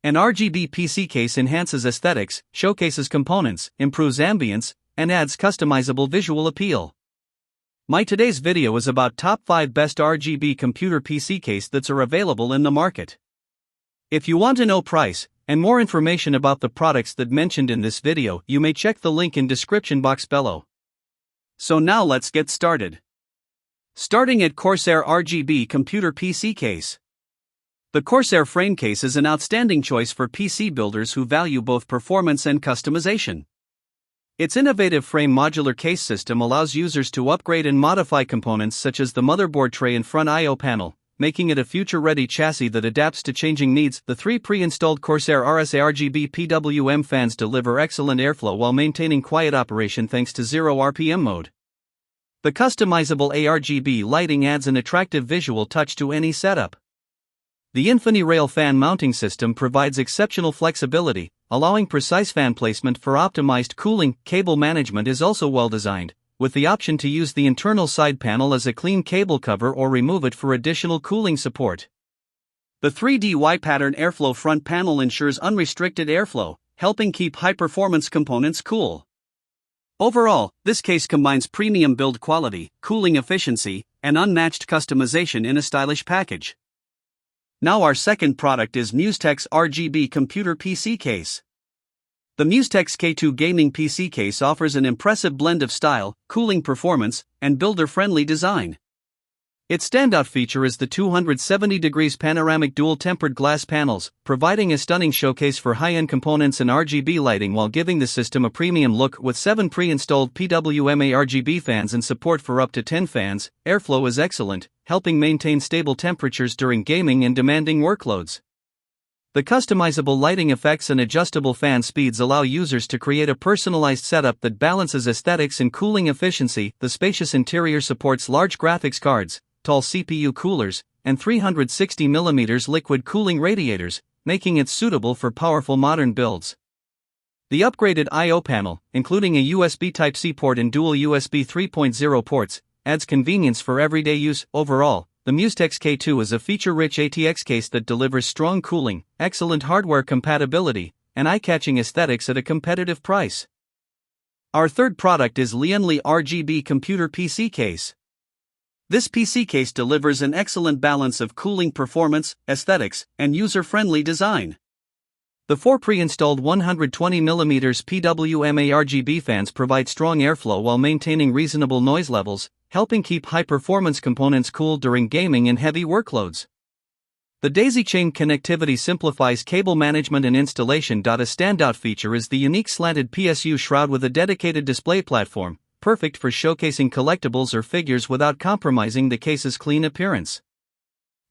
An RGB PC case enhances aesthetics, showcases components, improves ambience, and adds customizable visual appeal. My today's video is about top 5 best RGB computer PC case that are available in the market. If you want to know price and more information about the products that mentioned in this video, you may check the link in description box below. So now let's get started. Starting at Corsair RGB Computer PC Case. The Corsair frame case is an outstanding choice for PC builders who value both performance and customization. Its innovative frame modular case system allows users to upgrade and modify components such as the motherboard tray and front I/O panel, making it a future-ready chassis that adapts to changing needs. The 3 pre-installed Corsair RGB PWM fans deliver excellent airflow while maintaining quiet operation thanks to 0 RPM mode. The customizable ARGB lighting adds an attractive visual touch to any setup. The InfiniRail fan mounting system provides exceptional flexibility, allowing precise fan placement for optimized cooling. Cable management is also well designed, with the option to use the internal side panel as a clean cable cover or remove it for additional cooling support. The 3D Y-pattern airflow front panel ensures unrestricted airflow, helping keep high-performance components cool. Overall, this case combines premium build quality, cooling efficiency, and unmatched customization in a stylish package. Now our second product is Musetex RGB Computer PC Case. The Musetex K2 gaming PC case offers an impressive blend of style, cooling performance, and builder-friendly design. Its standout feature is the 270 degrees panoramic dual-tempered glass panels, providing a stunning showcase for high-end components and RGB lighting while giving the system a premium look. With 7 pre-installed PWM ARGB fans and support for up to 10 fans, airflow is excellent, helping maintain stable temperatures during gaming and demanding workloads. The customizable lighting effects and adjustable fan speeds allow users to create a personalized setup that balances aesthetics and cooling efficiency. The spacious interior supports large graphics cards, tall CPU coolers, and 360mm liquid cooling radiators, making it suitable for powerful modern builds. The upgraded I/O panel, including a USB Type-C port and dual USB 3.0 ports, adds convenience for everyday use. Overall, the Musetex K2 is a feature-rich ATX case that delivers strong cooling, excellent hardware compatibility, and eye-catching aesthetics at a competitive price. Our third product is Lian RGB Computer PC Case. This PC case delivers an excellent balance of cooling performance, aesthetics, and user-friendly design. The 4 pre-installed 120mm PWM ARGB fans provide strong airflow while maintaining reasonable noise levels, helping keep high-performance components cool during gaming and heavy workloads. The daisy-chain connectivity simplifies cable management and installation. A standout feature is the unique slanted PSU shroud with a dedicated display platform, perfect for showcasing collectibles or figures without compromising the case's clean appearance.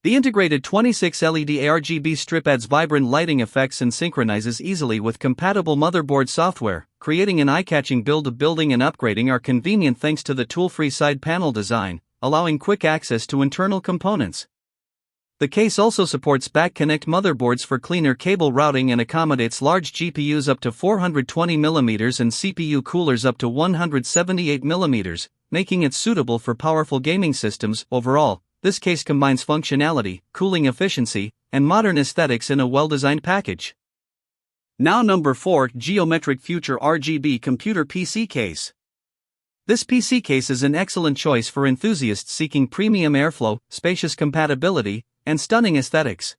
The integrated 26 LED ARGB strip adds vibrant lighting effects and synchronizes easily with compatible motherboard software, creating an eye-catching build. Building and upgrading are convenient thanks to the tool-free side panel design, allowing quick access to internal components. The case also supports back-connect motherboards for cleaner cable routing and accommodates large GPUs up to 420mm and CPU coolers up to 178mm, making it suitable for powerful gaming systems. Overall, this case combines functionality, cooling efficiency, and modern aesthetics in a well-designed package. Now number 4, Geometric Future RGB Computer PC Case. This PC case is an excellent choice for enthusiasts seeking premium airflow, spacious compatibility, and stunning aesthetics.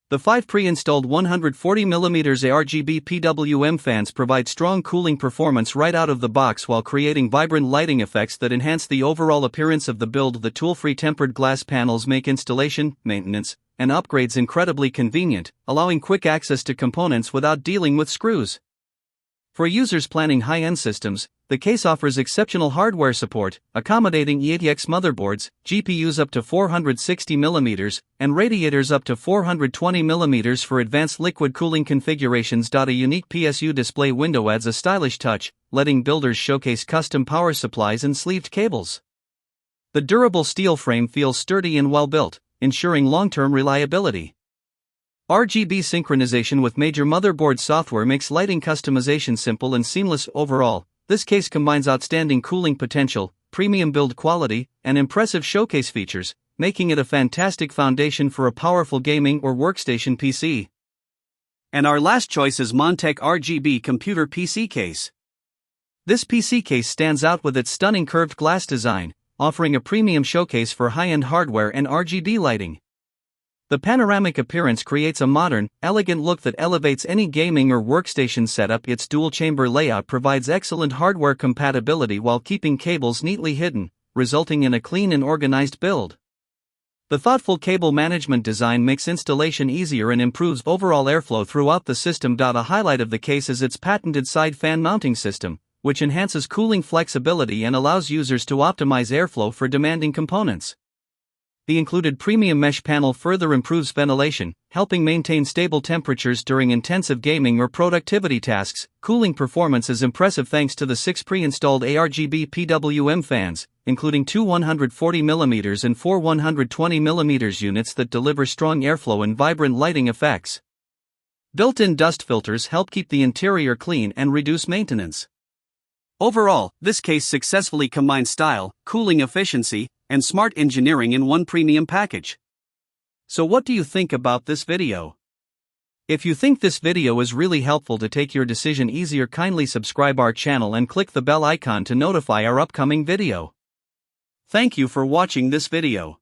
The 5 pre-installed 140mm ARGB PWM fans provide strong cooling performance right out of the box while creating vibrant lighting effects that enhance the overall appearance of the build. The tool-free tempered glass panels make installation, maintenance, and upgrades incredibly convenient, allowing quick access to components without dealing with screws. For users planning high-end systems, the case offers exceptional hardware support, accommodating ATX motherboards, GPUs up to 460mm, and radiators up to 420mm for advanced liquid cooling configurations. A unique PSU display window adds a stylish touch, letting builders showcase custom power supplies and sleeved cables. The durable steel frame feels sturdy and well-built, ensuring long-term reliability. RGB synchronization with major motherboard software makes lighting customization simple and seamless. Overall, this case combines outstanding cooling potential, premium build quality, and impressive showcase features, making it a fantastic foundation for a powerful gaming or workstation PC. And our last choice is Montech RGB Computer PC Case. This PC case stands out with its stunning curved glass design, offering a premium showcase for high-end hardware and RGB lighting. The panoramic appearance creates a modern, elegant look that elevates any gaming or workstation setup. Its dual-chamber layout provides excellent hardware compatibility while keeping cables neatly hidden, resulting in a clean and organized build. The thoughtful cable management design makes installation easier and improves overall airflow throughout the system. A highlight of the case is its patented side fan mounting system, which enhances cooling flexibility and allows users to optimize airflow for demanding components. The included premium mesh panel further improves ventilation, helping maintain stable temperatures during intensive gaming or productivity tasks. Cooling performance is impressive thanks to the 6 pre-installed ARGB PWM fans, including 2 140mm and 4 120mm units that deliver strong airflow and vibrant lighting effects. Built-in dust filters help keep the interior clean and reduce maintenance. Overall, this case successfully combines style, cooling efficiency, and smart engineering in one premium package. So what do you think about this video? If you think this video is really helpful to take your decision easier, kindly subscribe our channel and click the bell icon to notify our upcoming video. Thank you for watching this video.